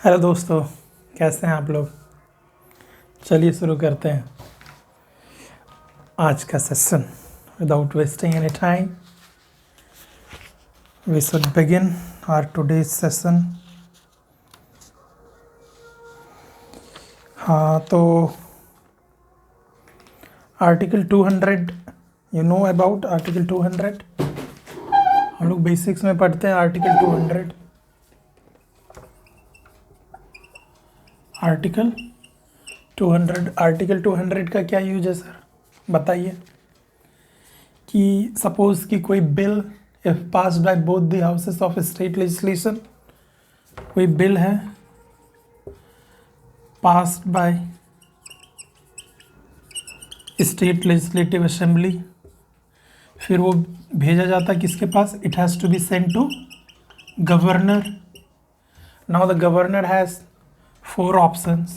Hello दोस्तों, कैसे हैं आप लोग। चलिए शुरू करते हैं आज का session. Without wasting any time we should begin our today's session. हाँ, तो article 200 you know about article 200। हम लोग बेसिक्स में पढ़ते हैं आर्टिकल 200। आर्टिकल 200 का क्या यूज है सर, बताइए। कि सपोज कि कोई bill if passed by both the houses of state legislation, कोई बिल है passed by state legislative assembly, फिर वो भेजा जाता है किसके पास, it has to be sent to governor. Now the governor has 4 options.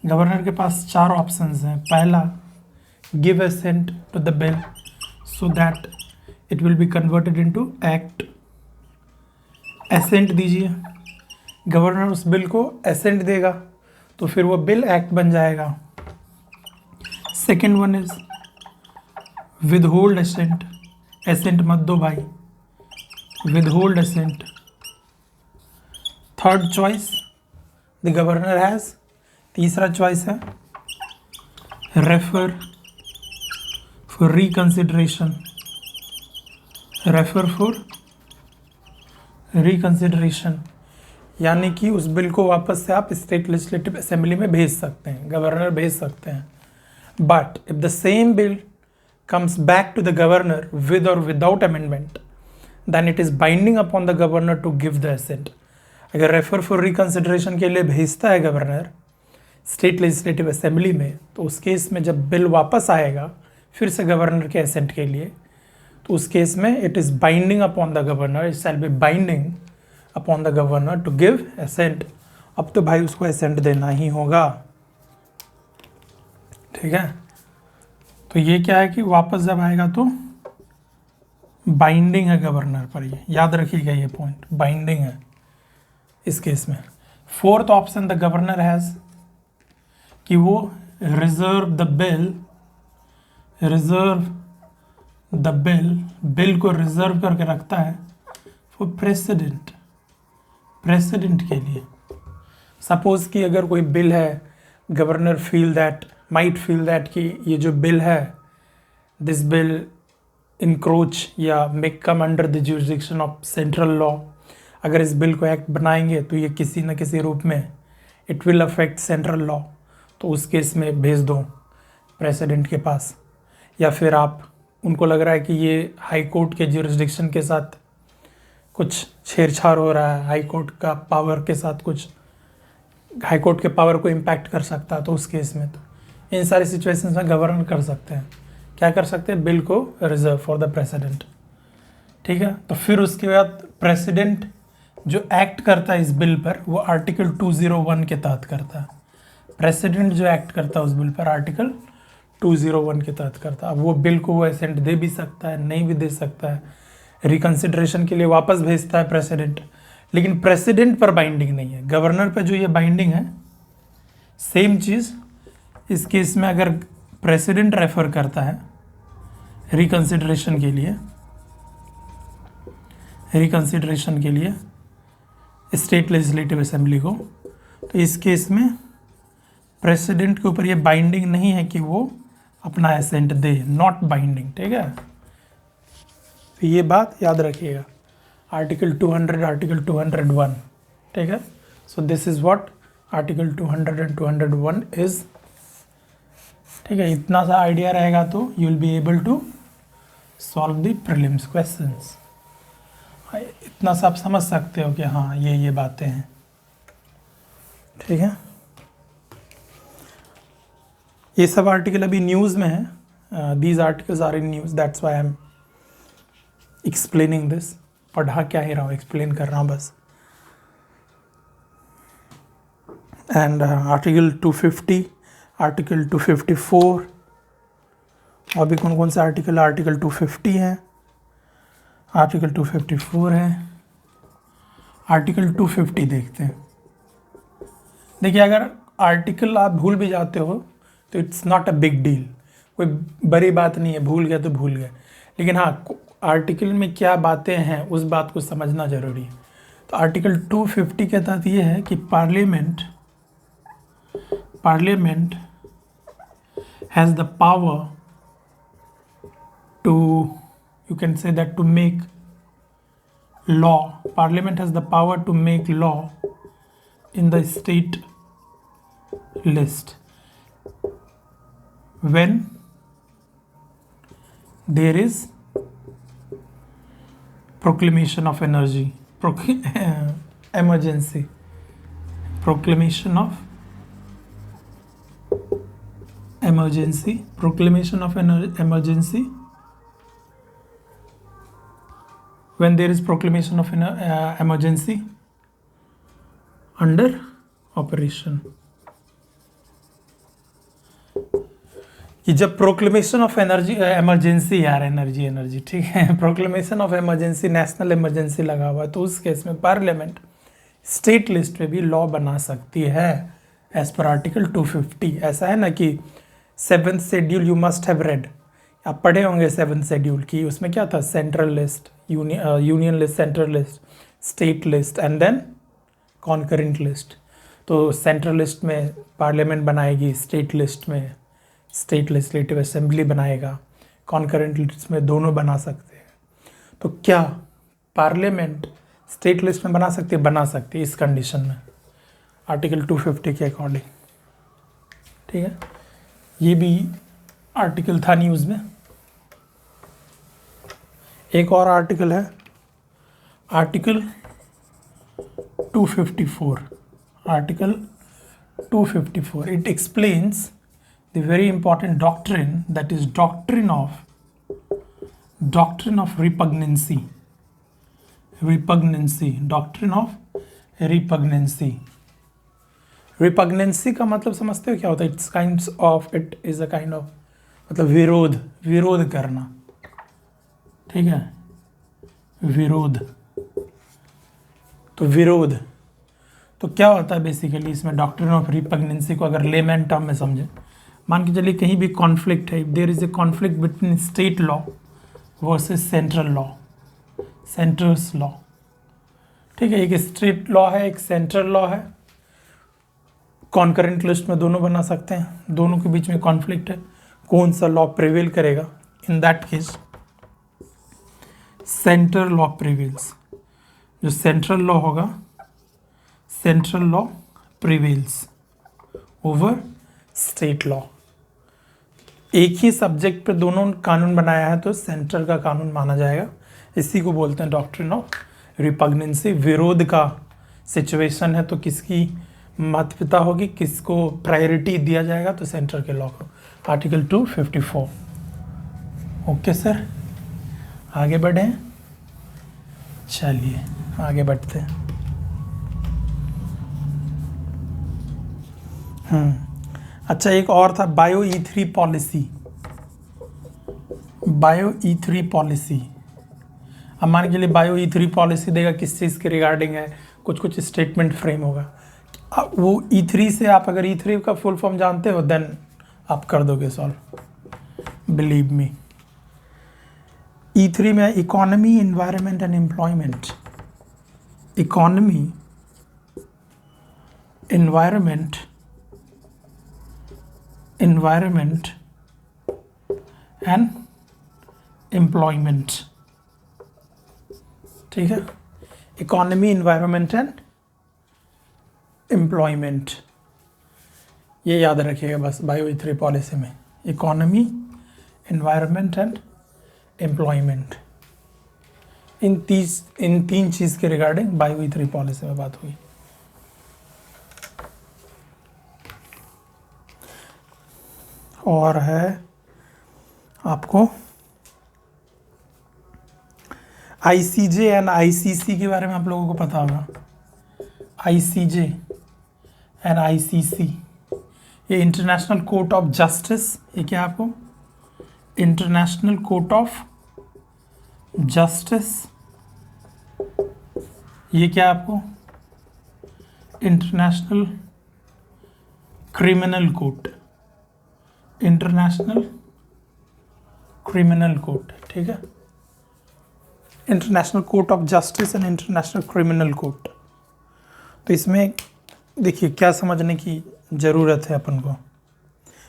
Governor के पास 4 ऑप्शंस हैं। पहला, give assent to the bill so that it will be converted into act. Assent दीजिए, गवर्नर उस बिल को असेंट देगा तो फिर वो बिल एक्ट बन जाएगा। Second one is withhold assent. Assent मत दो भाई, withhold assent. Third choice the governor has, तीसरा चॉइस है refer for reconsideration. Refer for reconsideration यानी कि उस बिल को वापस से आप स्टेट लेजिस्लेटिव असेंबली में भेज सकते हैं, गवर्नर भेज सकते हैं। But if the same bill comes back to the governor with और without amendment, then it is binding upon the governor to give the assent. अगर रेफर फॉर रिकंसिडरेशन के लिए भेजता है गवर्नर स्टेट लेजिस्लेटिव असेंबली में, तो उस case में जब बिल वापस आएगा फिर से गवर्नर के असेंट के लिए, तो उस केस में it is binding upon the governor, it shall be binding upon the governor to give assent. अब तो भाई उसको असेंट देना ही होगा, ठीक है। तो ये क्या है कि वापस जब आएगा तो बाइंडिंग है गवर्नर पर, ये याद रखिएगा, ये पॉइंट बाइंडिंग है इस केस में। Fourth option the governor has कि वो रिजर्व द बिल को रिजर्व करके रखता है फॉर प्रेसिडेंट के लिए। सपोज कि अगर कोई बिल है, गवर्नर माइट फील दैट कि ये जो बिल है, दिस बिल इंक्रोच या make come under the jurisdiction of central law. अगर इस बिल को एक्ट बनाएंगे तो ये किसी न किसी रूप में it will affect central law, तो उस केस में भेज दो प्रेसिडेंट के पास। या फिर आप उनको लग रहा है कि ये हाई कोर्ट के जुरिडिक्शन के साथ कुछ छेड़छाड़ हो रहा है, हाई कोर्ट का पावर के साथ कुछ, हाई कोर्ट के पावर को इम्पैक्ट कर सकता है, तो उस केस में तो इन सारी सिचुएशंस में गवर्नर कर सकते हैं, क्या कर सकते हैं, बिल को रिजर्व फॉर द प्रेसिडेंट, ठीक है। तो फिर उसके बाद प्रेसिडेंट जो एक्ट करता है इस बिल पर, वो आर्टिकल 201 के तहत करता है। प्रेसिडेंट जो एक्ट करता है उस बिल पर आर्टिकल 201 के तहत करता है। अब वो बिल को वो असेंट दे भी सकता है, नहीं भी दे सकता है, रिकंसिडरेशन के लिए वापस भेजता है प्रेसिडेंट, लेकिन प्रेसिडेंट पर बाइंडिंग नहीं है। गवर्नर पर जो ये बाइंडिंग है, सेम चीज़ इस केस में अगर प्रेसिडेंट रेफर करता है रिकंसिडरेशन के लिए स्टेट लेजिस्लेटिव असेंबली को, तो इस केस में प्रेसिडेंट के ऊपर ये बाइंडिंग नहीं है कि वो अपना असेंट दे, नॉट बाइंडिंग, ठीक है। तो ये बात याद रखिएगा, आर्टिकल 200, आर्टिकल 201, ठीक है। So this is what article 200 and 201 is, ठीक है। इतना सा आइडिया रहेगा तो you will be able to solve the prelims questions. इतना सा आप समझ सकते हो कि हाँ ये बातें हैं, ठीक है। ये सब आर्टिकल अभी न्यूज़ में है, these articles are in news, that's why I am explaining this. पढ़ा क्या ही रहा हूँ, एक्सप्लेन कर रहा हूँ बस। एंड आर्टिकल 250, आर्टिकल 254, और भी कौन कौन से आर्टिकल, आर्टिकल 250 है, आर्टिकल 254 है, आर्टिकल 250 देखते हैं। देखिए अगर आर्टिकल आप भूल भी जाते हो तो it's not a big deal, कोई बड़ी बात नहीं है, भूल गया तो भूल गए। लेकिन हाँ, आर्टिकल में क्या बातें हैं उस बात को समझना जरूरी है। तो आर्टिकल 250 के तहत ये है कि parliament has the power to, you can say that, to make law. Parliament has the power to make law in the state list when there is proclamation of emergency, proclamation of emergency, when there is proclamation of emergency under operation। कि जब proclamation of emergency, यार energy ठीक है, proclamation of emergency, national emergency लगा हुआ है, तो उस केस में पार्लियामेंट स्टेट लिस्ट में भी लॉ बना सकती है एज पर आर्टिकल 250। ऐसा है ना कि 7th schedule you must have read, आप पढ़े होंगे 7th शेड्यूल की, उसमें क्या था, central list, union list, central list, state list and then concurrent list. तो सेंट्रल लिस्ट में पार्लियामेंट बनाएगी, स्टेट लिस्ट में स्टेट लेजिस्लेटिव असेंबली बनाएगा, कॉन्करेंट लिस्ट में दोनों बना सकते हैं। तो क्या पार्लियामेंट स्टेट लिस्ट में बना सकती है? बना सकती है इस कंडीशन में, आर्टिकल 250 के अकॉर्डिंग। ठीक है, ये भी आर्टिकल था न्यूज़ में। एक और आर्टिकल है, article 254। Article 254 it explains the very important doctrine, that is doctrine of repugnancy, doctrine of repugnancy। repugnancy का मतलब समझते हो क्या होता है? it is a kind of, मतलब विरोध करना, ठीक है, विरोध। तो क्या होता है बेसिकली इसमें डॉक्ट्रिन ऑफ रिपग्नेंसी को अगर लेमैन टर्म में समझे, मान के चलिए कहीं भी कॉन्फ्लिक्ट है, there is a conflict between state law versus centrals law. ठीक है, एक स्टेट लॉ है, एक सेंट्रल लॉ है, कॉन्करेंट लिस्ट में दोनों बना सकते हैं, दोनों के बीच में कॉन्फ्लिक्ट है, कौन सा लॉ प्रिवेल करेगा? In that case central law prevails. जो सेंट्रल लॉ होगा, central law prevails over state law. एक ही सब्जेक्ट पे दोनों कानून बनाया है तो सेंट्रल का कानून माना जाएगा। इसी को बोलते हैं डॉक्ट्रिन ऑफ रिपग्नेंसी। विरोध का सिचुएशन है तो किसकी महत्वता होगी, किसको प्रायोरिटी दिया जाएगा? तो सेंट्रल के लॉ को। आर्टिकल 254। ओके सर, आगे बढ़ें, चलिए आगे बढ़ते हैं। अच्छा, एक और था बायो E3 पॉलिसी। अब मान के लिए बायो E3 पॉलिसी देगा, किस चीज़ के रिगार्डिंग है, कुछ स्टेटमेंट फ्रेम होगा। अब वो E3 से, आप अगर E3 का फुल फॉर्म जानते हो देन आप कर दोगे सॉल्व, बिलीव मी। E3 में economy, environment and employment. Economy, environment and employment. ठीक है, इकोनॉमी, एनवायरनमेंट एंड एम्प्लॉयमेंट, ये याद रखिएगा बस बायो E3 पॉलिसी में। इकोनॉमी, एनवायरनमेंट एंड एम्प्लॉयमेंट, इन तीन चीज़ के रिगार्डिंग बायो E3 पॉलिसी में बात हुई। और है आपको ICJ एंड ICC के बारे में आप लोगों को पता होगा। ICJ एंड ICC, ये इंटरनेशनल कोर्ट ऑफ जस्टिस। ये क्या आपको? International court of justice. ये क्या आपको? International criminal court, international criminal court, ठीक है, international court of justice and international criminal court. तो इसमें देखिए क्या समझने की ज़रूरत है अपन को।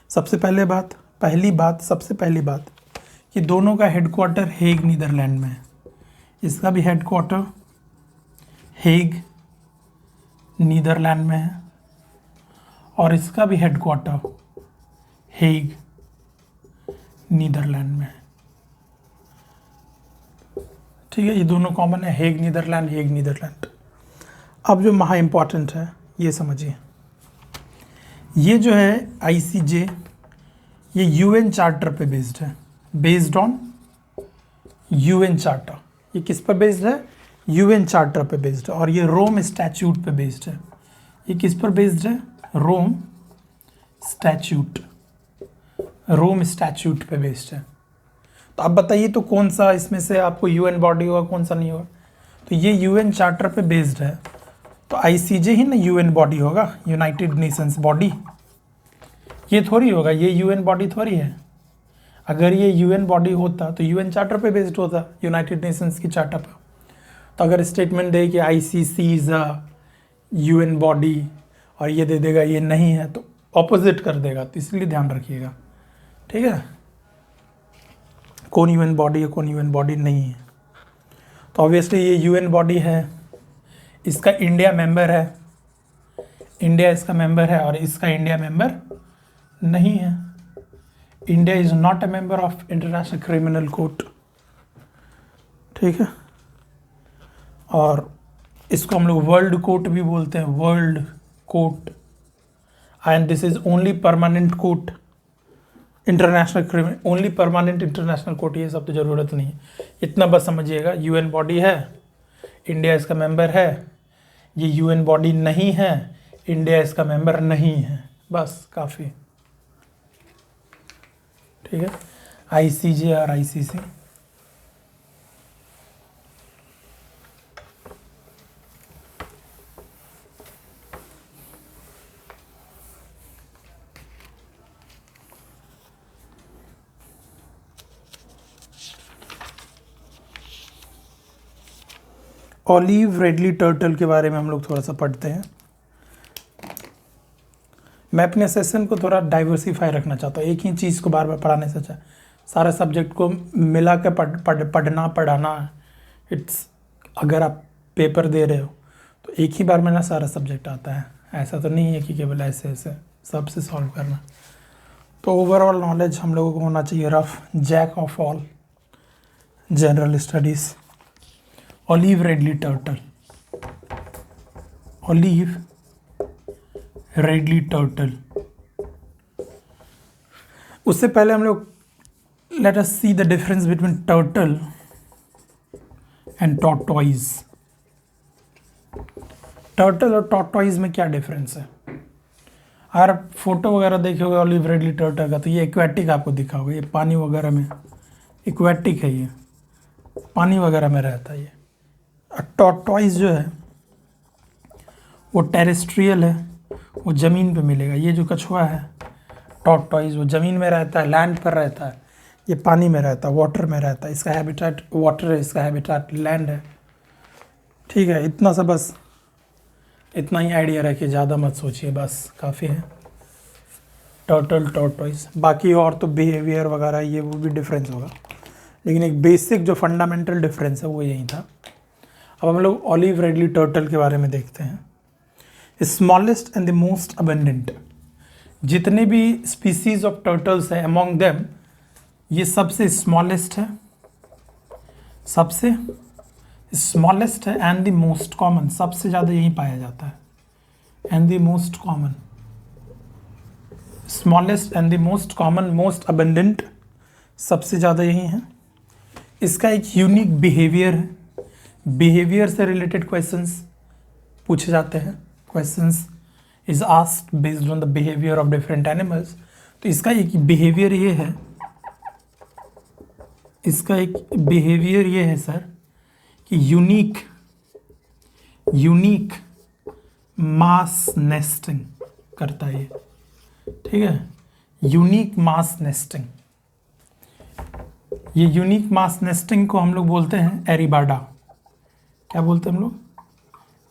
सबसे पहली बात कि दोनों का हेडक्वार्टर हेग नीदरलैंड में है। इसका भी हेडक्वार्टर हेग नीदरलैंड में है और इसका भी हेडक्वार्टर हेग नीदरलैंड में है, ठीक है। ये दोनों कॉमन है, हेग नीदरलैंड। अब जो महा इम्पॉर्टेंट है ये समझिए, ये जो है आईसीजे ये यूएन चार्टर पे बेस्ड है, बेस्ड ऑन यूएन चार्टर। ये किस पर बेस्ड है? यूएन चार्टर पे बेस्ड है। और ये रोम स्टैच्यूट पे बेस्ड है। ये किस पर बेस्ड है? रोम स्टैच्यूट पे बेस्ड है। तो अब बताइए तो कौन सा इसमें से आपको यूएन बॉडी होगा, कौन सा नहीं होगा? तो ये यूएन चार्टर पे बेस्ड है, तो आईसीजे ही ना यूएन बॉडी होगा, यूनाइटेड नेशंस बॉडी। ये थोड़ी होगा, ये यूएन बॉडी थोड़ी है। अगर ये यूएन बॉडी होता तो यूएन चार्टर पे बेस्ड होता, यूनाइटेड नेशंस की चार्टर पर। तो अगर स्टेटमेंट दे कि ICC is a UN body और ये दे देगा ये नहीं है, तो ऑपोजिट कर देगा। तो इसलिए ध्यान रखिएगा, ठीक है, कौन यूएन बॉडी है कौन यूएन बॉडी नहीं है। तो ऑब्वियसली ये यूएन बॉडी है, इसका इंडिया मेंबर है, इंडिया इसका मेंबर है और इसका इंडिया मेंबर नहीं है। India is not a member of international criminal court, ठीक है। और इसको हम लोग वर्ल्ड कोर्ट भी बोलते हैं, world court, and this is only permanent court, international criminal, only permanent international court. ये सब तो ज़रूरत नहीं है, इतना बस समझिएगा। यूएन बॉडी है, इंडिया इसका मेंबर है, ये यूएन बॉडी नहीं है, इंडिया इसका मेंबर नहीं है, बस काफ़ी, ठीक है। आईसीजे और आईसीसी। ऑलिव रेडली टर्टल के बारे में हम लोग थोड़ा सा पढ़ते हैं। मैं अपने सेशन को थोड़ा डाइवर्सिफाई रखना चाहता हूँ, एक ही चीज़ को बार बार पढ़ाने से अच्छा सारा सब्जेक्ट को मिला के पढ़ाना। इट्स, अगर आप पेपर दे रहे हो तो एक ही बार में ना सारा सब्जेक्ट आता है, ऐसा तो नहीं है कि केवल ऐसे सबसे सॉल्व करना। तो ओवरऑल नॉलेज हम लोगों को होना चाहिए rough, jack of all general studies. Olive ridley turtle, olive ridley turtle. उससे पहले हम लोग let us see the difference between turtle and tortoise. Turtle और टॉर्टॉइज में क्या डिफरेंस है? अगर आप फोटो वगैरह देखे होगे ऑलिव रेडली टर्टल का, तो ये एक्वेटिक आपको दिखा होगा, ये पानी वगैरह में एक्वेटिक है, ये पानी वगैरह में रहता है। ये टॉर्टॉइज जो है वो टेरेस्ट्रियल है, वो ज़मीन पे मिलेगा। ये जो कछुआ है टॉर्टॉइज वो ज़मीन में रहता है, लैंड पर रहता है, ये पानी में रहता है, वाटर में रहता है। इसका हैबिटेट वाटर है, इसका हैबिटेट लैंड है, ठीक है। इतना सा बस, इतना ही आइडिया रखिए, ज़्यादा मत सोचिए, बस काफ़ी है। टर्टल टॉर्टॉइज, बाकी और तो बिहेवियर वगैरह ये वो भी डिफरेंस होगा, लेकिन एक बेसिक जो फंडामेंटल डिफरेंस है वो यही था। अब हम लोग ऑलिव रेडली टर्टल के बारे में देखते हैं। Smallest and the most abundant, जितने भी स्पीसीज ऑफ टर्टल्स हैं अमॉन्ग देम ये सबसे स्मॉलेस्ट है, सबसे स्मॉलेस्ट है, एंड द मोस्ट कॉमन, सबसे ज़्यादा यही पाया जाता है, and the most common, smallest and the most common, most abundant, सबसे ज़्यादा यही है। इसका एक यूनिक बिहेवियर है, बिहेवियर से रिलेटेड क्वेश्चंस पूछे जाते हैं, questions is asked based on the behaviour of different animals. तो इसका एक बिहेवियर ये है, इसका एक बिहेवियर ये है सर कि यूनिक मास नेस्टिंग करता है। ठीक है, यूनिक मास नेस्टिंग। ये यूनिक मास नेस्टिंग को हम लोग बोलते हैं एरीबाडा। क्या बोलते हैं हम लोग?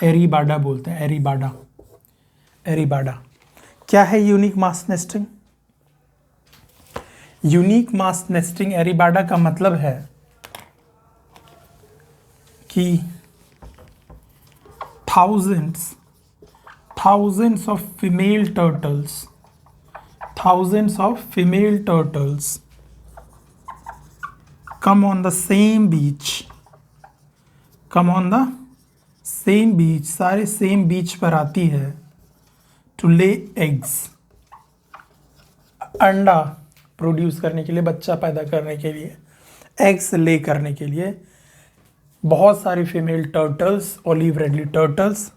एरीबाडा बोलते हैं, एरीबाडा। एरीबाडा क्या है unique mass nesting? Unique mass nesting arribada का मतलब है कि thousands of female turtles come on the same beach, सारे सेम बीच पर आती है टू ले एग्स, अंडा प्रोड्यूस करने के लिए, बच्चा पैदा करने के लिए, एग्स ले करने के लिए। बहुत सारी female turtles, olive ridley turtles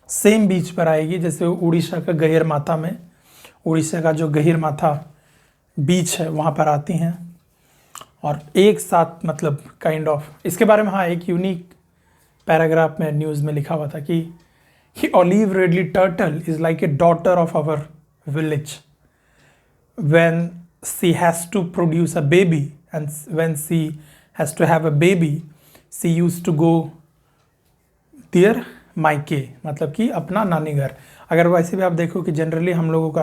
same beach पर आएगी। जैसे उड़ीसा का गहिर माथा में, उड़ीसा का जो गहिर माथा बीच है वहाँ पर आती हैं और एक साथ, मतलब काइंड ऑफ, इसके बारे में हाँ एक यूनिक पैराग्राफ में न्यूज़ में लिखा हुआ था कि olive ridley turtle is like a daughter of our village. when she has to produce a baby and when she has to have a baby, she used to go their मायके, मतलब कि अपना नानी घर। अगर वैसे भी आप देखो कि जनरली हम लोगों का,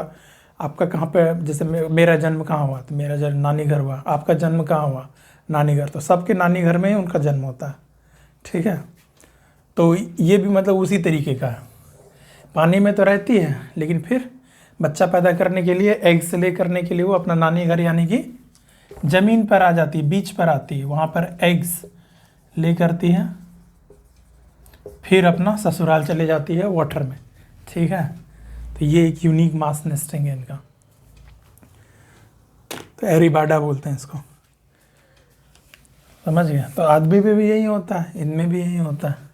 आपका कहाँ पे, जैसे मेरा जन्म कहाँ हुआ तो मेरा जन्म नानी घर हुआ, आपका जन्म कहाँ हुआ नानी घर, तो सबके नानी घर में ही उनका जन्म होता है। ठीक है, तो ये भी मतलब उसी तरीके का है। पानी में तो रहती है लेकिन फिर बच्चा पैदा करने के लिए, एग से ले करने के लिए वो अपना नानी घर यानी कि ज़मीन पर आ जाती है, बीच पर आती है, वहाँ पर एग्स ले करती है, फिर अपना ससुराल चले जाती है वाटर में। ठीक है, तो ये एक यूनिक मास नेस्टिंग है इनका, तो एरीबाडा बोलते हैं इसको। समझ गया? तो आदमी पे भी यही होता है, इनमें भी यही होता है।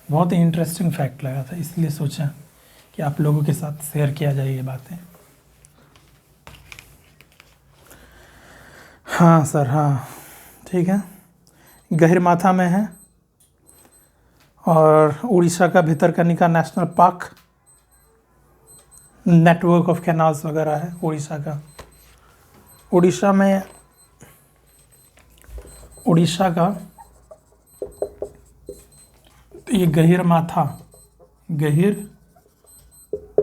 बहुत ही इंटरेस्टिंग फैक्ट लगा था, इसलिए सोचा कि आप लोगों के साथ शेयर किया जाए ये बातें। हाँ सर, हाँ ठीक है, गहिरमाथा में है और उड़ीसा का Bhitarkanika national park, network of canals वगैरह है उड़ीसा का। उड़ीसा का ये गहिर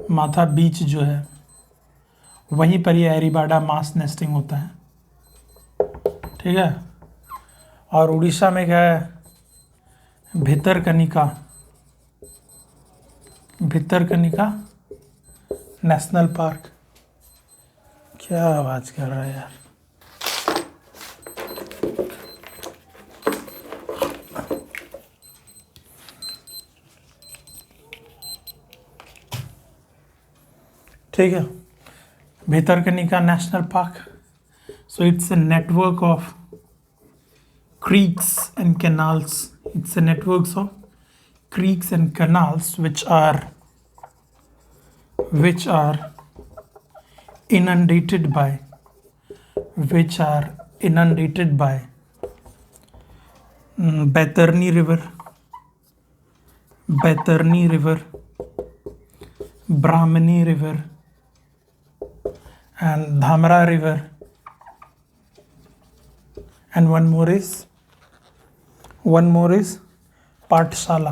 माथा बीच जो है वहीं पर ये एरीबाडा मास नेस्टिंग होता है। ठीक है, और उड़ीसा में क्या है, भितरकनिका नेशनल पार्क। क्या आवाज़ कर रहा है यार? ठीक है, Bhitarkanika national park, so it's a network of creeks and canals. It's a networks of creeks and canals which are inundated by Baitarni river, Brahmani river and Dhamra river, and one more is पाठशाला।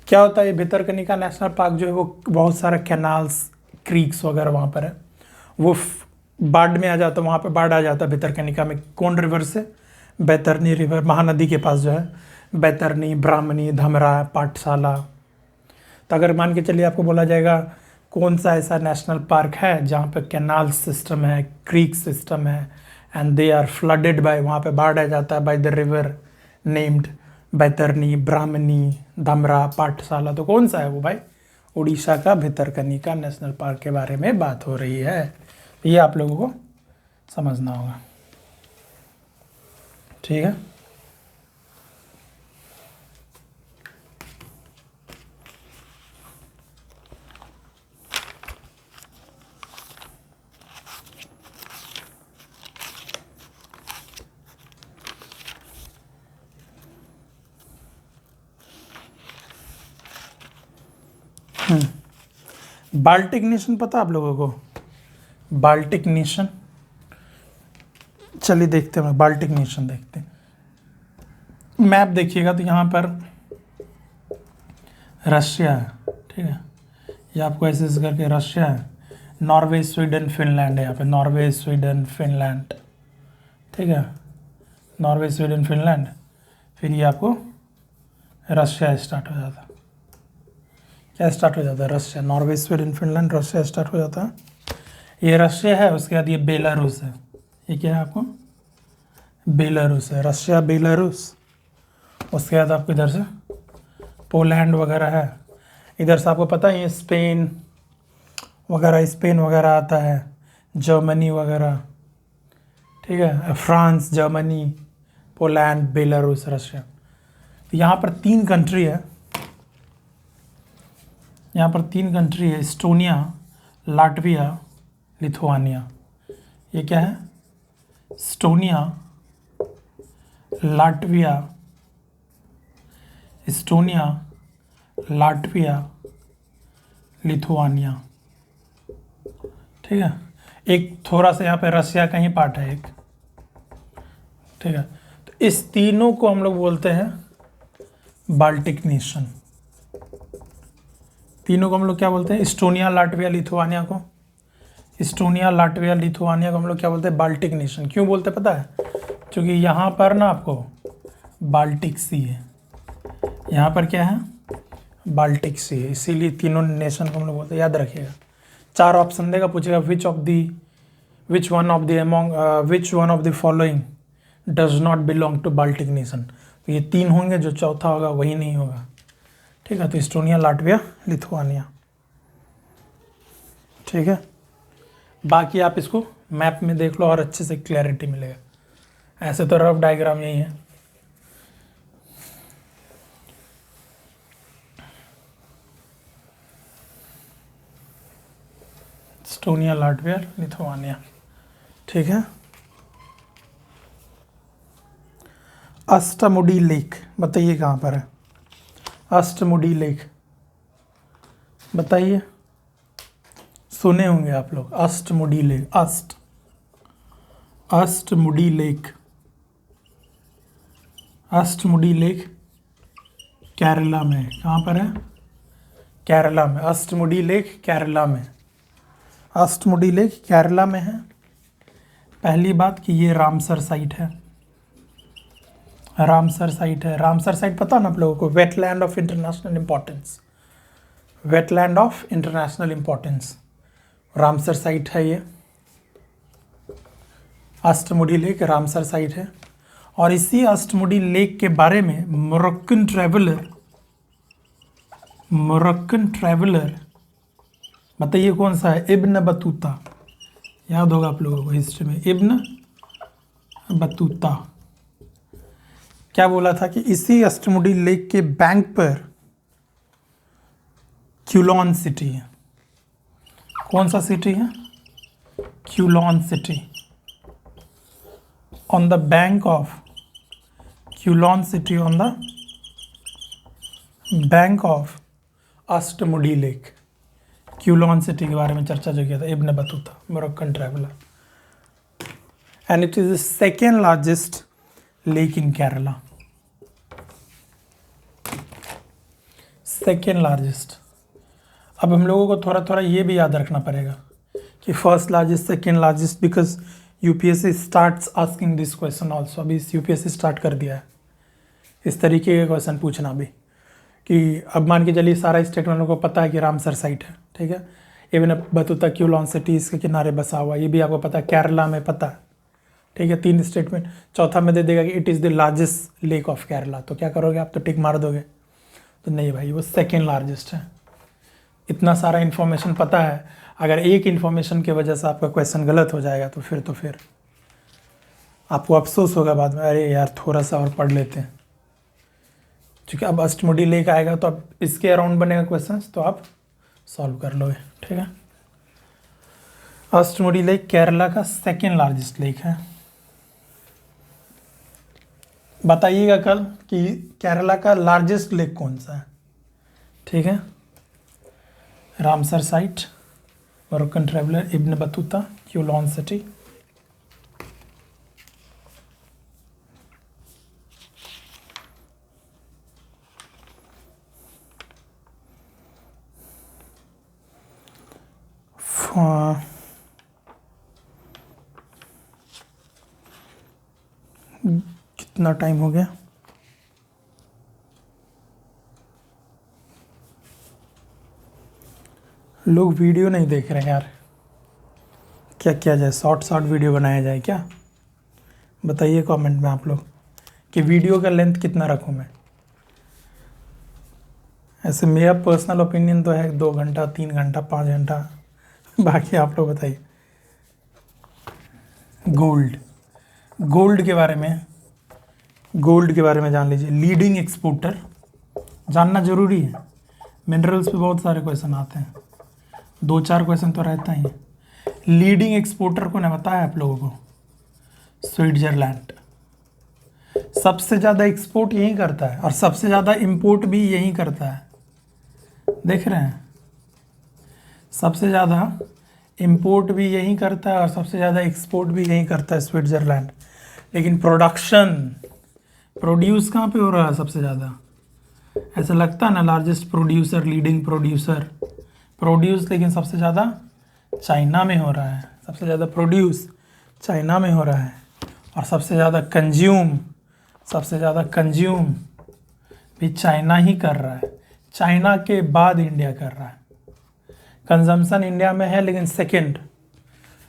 क्या होता है, ये Bhitarkanika national park जो है वो बहुत सारा कैनाल्स, क्रीक्स वगैरह वहाँ पर है, वो बाढ़ में आ जाता है, वहाँ पे बाढ़ आ जाता है भितरकनिका में। कौन रिवर से? बैतरनी रिवर, महानदी के पास जो है बैतरनी, ब्राह्मणी, धमरा, पाठशाला। तो अगर मान के चलिए आपको बोला जाएगा कौन सा ऐसा नेशनल पार्क है जहाँ पे कैनाल सिस्टम है, क्रीक सिस्टम है, and they are flooded by, वहाँ पे बाढ़ आ जाता है by the river named Baitarani, Brahmani, Dhamra, Pathshala, तो कौन सा है वो भाई? उड़ीसा का भितरकनिका नेशनल पार्क के बारे में बात हो रही है। ये आप लोगों को समझना होगा। ठीक है, बाल्टिक नेशन पता आप लोगों को? बाल्टिक नेशन, चलिए देखते हैं, बाल्टिक नेशन देखते हैं। मैप देखिएगा तो यहाँ पर रशिया है, ठीक है, ये आपको ऐसे करके रशिया है, नॉर्वे, स्वीडन, फिनलैंड है यहाँ पे, नॉर्वे, स्वीडन, फिनलैंड, ठीक है, नॉर्वे, स्वीडन, फिनलैंड, फिर ये आपको रशिया स्टार्ट हो जाता है। क्या स्टार्ट हो जाता है? Russia, Norway, Sweden, Finland, Russia start हो जाता है। ये रशिया है, उसके बाद ये बेलारूस है। ये क्या है आपको? बेलारूस है, रशिया, बेलारूस। उसके बाद आपको इधर से पोलैंड वगैरह है। इधर से आपको पता है ये स्पेन वगैरह आता है, जर्मनी वगैरह, ठीक है, France, Germany, Poland, Belarus, Russia. तो यहाँ पर 3 कंट्री है, यहाँ पर 3 कंट्री है, एस्टोनिया, लाटविया, लिथुआनिया। ये क्या है? Estonia, Latvia, Estonia, Latvia, Lithuania, ठीक है। एक थोड़ा सा यहाँ पे रशिया का ही पार्ट है एक, ठीक है। तो इस तीनों को हम लोग बोलते हैं बाल्टिक नेशन। तीनों को हम लोग क्या बोलते हैं? एस्टोनिया, लाटविया, लिथुआनिया को, एस्टोनिया, लाटविया, लिथुआनिया को हम लोग क्या बोलते हैं? Baltic nation. क्यों बोलते पता है? क्योंकि यहाँ पर ना आपको बाल्टिक सी है, यहाँ पर क्या है? बाल्टिक सी है, इसीलिए तीनों नेशन को हम लोग बोलते हैं। याद रखिएगा, 4 ऑप्शन देगा, पूछेगा which one of the following does not belong to Baltic nation. तो ये 3 होंगे, जो चौथा होगा वही नहीं होगा, ठीक है। तो एस्टोनिया, लाटविया, लिथुआनिया, ठीक है। बाकी आप इसको मैप में देख लो और अच्छे से क्लैरिटी मिलेगा। ऐसे तो रफ डायग्राम यही है। एस्टोनिया, लाटविया, लिथुआनिया, ठीक है। अष्टमुडी लेक बताइए कहाँ पर है? अष्टमुडी लेक बताइए, सुने होंगे आप लोग, Ashtamudi lake, Ashtamudi lake, Ashtamudi lake Kerala में। कहाँ पर है? केरला में। अष्टमुडी लेक केरला में, अष्टमुडी लेक केरला में है। पहली बात कि ये रामसर साइट है, रामसर साइट है। रामसर साइट पता ना आप लोगों को? Wetland of international importance, wetland of international importance, Ramsar site है ये। अष्टमुडी लेक रामसर साइट है। और इसी अष्टमुडी लेक के बारे में मोरक्कन ट्रैवलर बताइए कौन सा है? Ibn Battuta. याद होगा आप लोगों को हिस्ट्री में, इब्न बतूता क्या बोला था कि इसी अष्टमुडी लेक के बैंक पर क्यूलॉन सिटी है। कौन सा सिटी है? Quilon city. On the bank of Quilon city, on the bank of Ashtamudi lake, Quilon city के बारे में चर्चा जो किया था Ibn Battuta, Moroccan traveller. And it is the second largest lake in Kerala, second largest. अब हम लोगों को थोड़ा थोड़ा ये भी याद रखना पड़ेगा कि first largest, second largest, because UPSC starts asking this question also. अभी यूपीएससी स्टार्ट कर दिया है इस तरीके के क्वेश्चन पूछना भी, कि अब मान के चलिए सारा स्टेट वालों को पता है कि रामसर साइट है, ठीक है। इब्न बतूता क्यूलॉन सिटी इसके किनारे बसा हुआ, ये भी आपको पता है, केरला में पता है, ठीक है। 3 स्टेटमेंट, चौथा में दे देगा कि it is the largest lake of Kerala. तो क्या करोगे आप? तो टिक मार दोगे। तो नहीं भाई, वो सेकेंड लार्जेस्ट है। इतना सारा इन्फॉर्मेशन पता है, अगर एक इन्फॉर्मेशन की वजह से आपका क्वेश्चन गलत हो जाएगा तो फिर आपको अफसोस होगा बाद में, अरे यार थोड़ा सा और पढ़ लेते हैं। क्योंकि अब अष्टमुडी लेक आएगा तो अब इसके अराउंड बनेगा क्वेश्चन, तो आप सॉल्व कर लोगे, ठीक है। अष्टमुडी लेक केरला का सेकेंड लार्जेस्ट लेक है। बताइएगा कल कि केरला का लार्जेस्ट लेक कौन सा है, ठीक है। Ramsar site, Moroccan traveller Ibn Battuta, Quilon city. कितना टाइम हो गया? लोग वीडियो नहीं देख रहे हैं यार, क्या किया जाए? शॉर्ट वीडियो बनाया जाए क्या? बताइए कमेंट में आप लोग कि वीडियो का लेंथ कितना रखूं मैं। ऐसे मेरा पर्सनल ओपिनियन तो है 2 घंटा, 3 घंटा, 5 घंटा, बाकी आप लोग बताइए। गोल्ड के बारे में जान लीजिए। लीडिंग एक्सपोर्टर जानना जरूरी है। मिनरल्स पे बहुत सारे क्वेश्चन आते हैं, 2-4 क्वेश्चन तो रहता ही है। लीडिंग एक्सपोर्टर को ने बताया आप लोगों को, स्विट्जरलैंड सबसे ज़्यादा एक्सपोर्ट यही करता है और सबसे ज़्यादा इंपोर्ट भी यही करता है। देख रहे हैं, सबसे ज़्यादा इंपोर्ट भी यही करता है और सबसे ज़्यादा एक्सपोर्ट भी यही करता है स्विट्जरलैंड। लेकिन प्रोड्यूस कहाँ पे हो रहा है सबसे ज़्यादा? ऐसा लगता है ना, लार्जेस्ट प्रोड्यूसर, लीडिंग प्रोड्यूस, लेकिन सबसे ज़्यादा चाइना में हो रहा है। सबसे ज़्यादा प्रोड्यूस चाइना में हो रहा है और सबसे ज़्यादा कंज्यूम भी चाइना ही कर रहा है। चाइना के बाद इंडिया कर रहा है। कंजम्पशन इंडिया में है, लेकिन second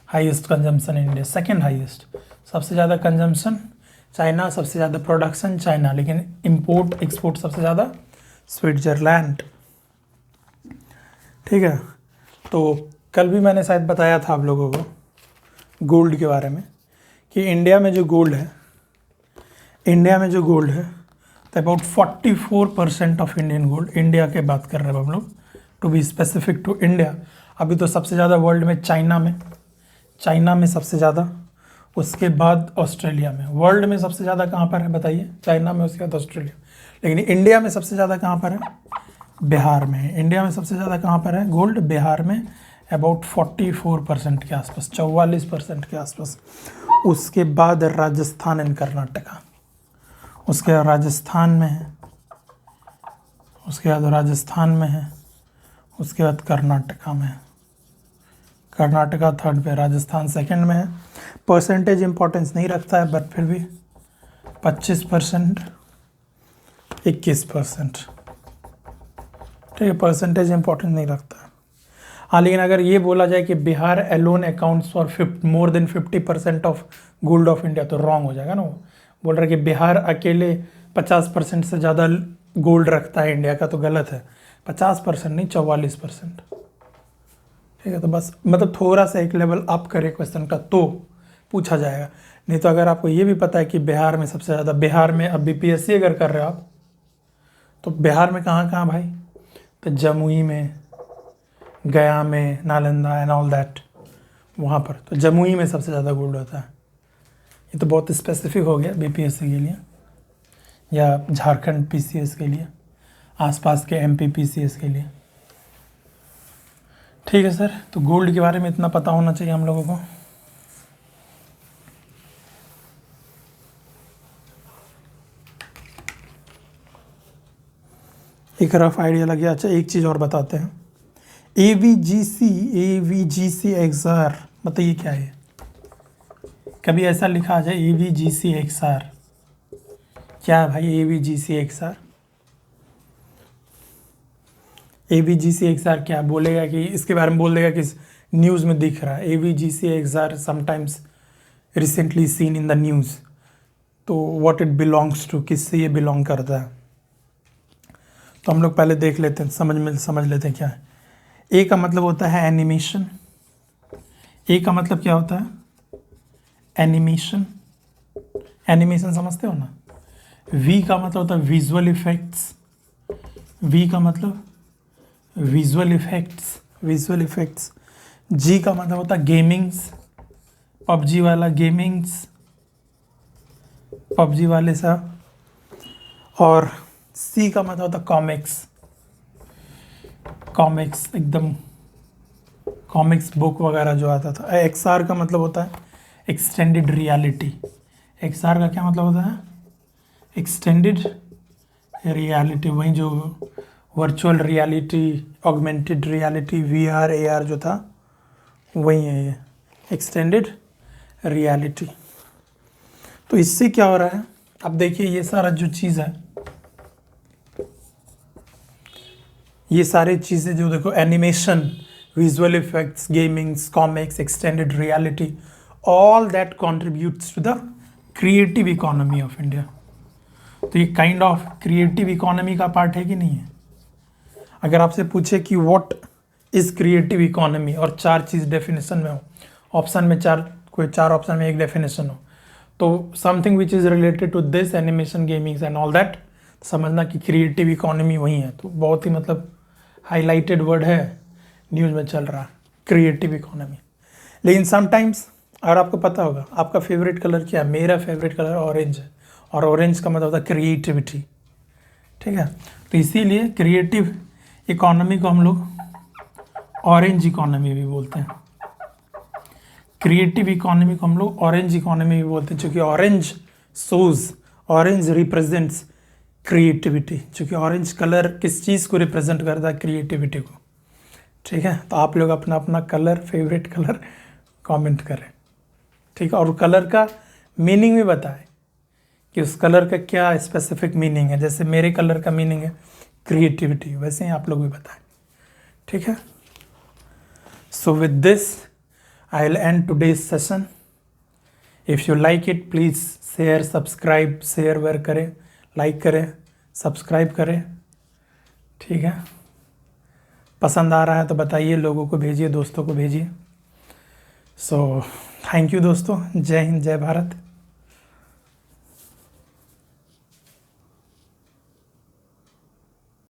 highest consumption India, second highest. सबसे ज़्यादा कंजम्पशन चाइना, सबसे ज़्यादा प्रोडक्शन चाइना, लेकिन इंपोर्ट एक्सपोर्ट सबसे ज़्यादा स्विट्जरलैंड। ठीक है, तो कल भी मैंने शायद बताया था आप लोगों को गोल्ड के बारे में कि इंडिया में जो गोल्ड है तो about 44% of Indian gold, India के बात कर रहे हैं हम लोग, to be specific to India. अभी तो सबसे ज़्यादा वर्ल्ड में चाइना में सबसे ज़्यादा, उसके बाद ऑस्ट्रेलिया में। वर्ल्ड में सबसे ज़्यादा कहाँ पर है बताइए? चाइना में, उसके बाद ऑस्ट्रेलिया। लेकिन इंडिया में सबसे ज़्यादा कहाँ पर है? बिहार में है। इंडिया में सबसे ज़्यादा कहाँ पर है गोल्ड? बिहार में, अबाउट 44% के आसपास, 44% के आसपास। उसके बाद राजस्थान एंड कर्नाटका, उसके बाद राजस्थान में है, उसके बाद कर्नाटका में है। कर्नाटका थर्ड पे, राजस्थान सेकंड में है। परसेंटेज इंपॉर्टेंस नहीं रखता है, बट फिर भी 25%, 21%, ठीक है, परसेंटेज इंपॉर्टेंस नहीं रखता है। हाँ, लेकिन अगर ये बोला जाए कि Bihar alone accounts for more than 50% of gold of India, तो रॉन्ग हो जाएगा ना। वो बोल रहा है कि बिहार अकेले 50% से ज़्यादा गोल्ड रखता है इंडिया का, तो गलत है। 50% नहीं, 44%। ठीक है, तो बस मतलब थोड़ा सा एक लेवल अप करे क्वेश्चन का तो पूछा जाएगा। नहीं तो अगर आपको ये भी पता है कि बिहार में सबसे ज़्यादा, बिहार में अब बीपीएससी अगर कर रहे हो आप, तो बिहार में कहाँ भाई? तो जमुई में, गया में, नालंदा एंड ऑल दैट, वहाँ पर। तो जमुई में सबसे ज़्यादा गोल्ड होता है। ये तो बहुत स्पेसिफिक हो गया बीपीएससी के लिए, या झारखंड पीसीएस के लिए, आसपास के एमपी पीसीएस के लिए। ठीक है सर, तो गोल्ड के बारे में इतना पता होना चाहिए हम लोगों को। एक रफ आइडिया लग गया। अच्छा, एक चीज़ और बताते हैं। एवीजीसी एक्सआर, बताइए क्या है? कभी ऐसा लिखा आ जाए एवीजीसी एक्सआर, क्या है भाई एवीजीसी एक्सआर? एवीजीसी एक्सआर क्या बोलेगा कि इसके बारे में बोल देगा कि न्यूज़ में दिख रहा है। AVGC XR sometimes recently seen in the news. तो व्हाट इट बिलोंग्स टू, किससे ये बिलोंग करता है? तो हम लोग पहले देख लेते हैं, समझ लेते हैं क्या है। ए का मतलब होता है एनिमेशन। ए का मतलब क्या होता है? एनिमेशन। एनिमेशन समझते हो ना। वी का मतलब होता है विजुअल इफेक्ट्स। वी का मतलब विजुअल इफेक्ट्स। जी का मतलब होता है गेमिंग्स, पबजी वाला गेमिंग्स, पबजी वाले सब। और सी का मतलब होता है कॉमिक्स, एकदम कॉमिक्स बुक वगैरह जो आता था। एक्सआर का मतलब होता है एक्सटेंडेड रियलिटी। एक्सआर का क्या मतलब होता है? Extended reality. वहीं जो virtual reality, augmented reality, VR AR जो था वही है ये एक्सटेंडेड रियलिटी। तो इससे क्या हो रहा है, अब देखिए ये सारा जो चीज़ है, ये सारी चीज़ें जो देखो, animation, visual effects, gamings, comics, extended reality, all that contributes to the creative economy of India. तो ये काइंड ऑफ क्रिएटिव इकोनॉमी का पार्ट है कि नहीं है? अगर आपसे पूछे कि व्हाट इज क्रिएटिव इकोनॉमी और चार चीज़ डेफिनेशन में हो, ऑप्शन में कोई चार ऑप्शन में एक डेफिनेशन हो, तो something which is related to this, animation, gamings and all that, समझना कि क्रिएटिव इकोनॉमी वही है। तो बहुत ही मतलब हाईलाइटेड वर्ड है, न्यूज़ में चल रहा, क्रिएटिव इकोनॉमी। लेकिन समटाइम्स, अगर आपको पता होगा, आपका फेवरेट कलर क्या है? मेरा फेवरेट कलर ऑरेंज है, और ऑरेंज का मतलब होता है क्रिएटिविटी, ठीक है। तो इसीलिए क्रिएटिव इकोनॉमी को हम लोग ऑरेंज इकोनॉमी भी बोलते हैं। क्रिएटिव इकोनॉमी को हम लोग ऑरेंज इकोनॉमी भी बोलते हैं, क्योंकि orange shows, orange represents creativity, क्योंकि ऑरेंज कलर किस चीज़ को रिप्रेजेंट करता है? क्रिएटिविटी को, ठीक है। तो आप लोग अपना अपना कलर, फेवरेट कलर कमेंट करें, ठीक है। और कलर का मीनिंग भी बताएं कि उस कलर का क्या स्पेसिफिक मीनिंग है। जैसे मेरे कलर का मीनिंग है क्रिएटिविटी, वैसे ही आप लोग भी बताएं, ठीक है। So with this I will end today's session. If you like it, please share, subscribe, share वेयर करें, लाइक करें, सब्सक्राइब करें, ठीक है। पसंद आ रहा है तो बताइए, लोगों को भेजिए, दोस्तों को भेजिए। सो थैंक यू दोस्तों, जय हिंद, जय भारत।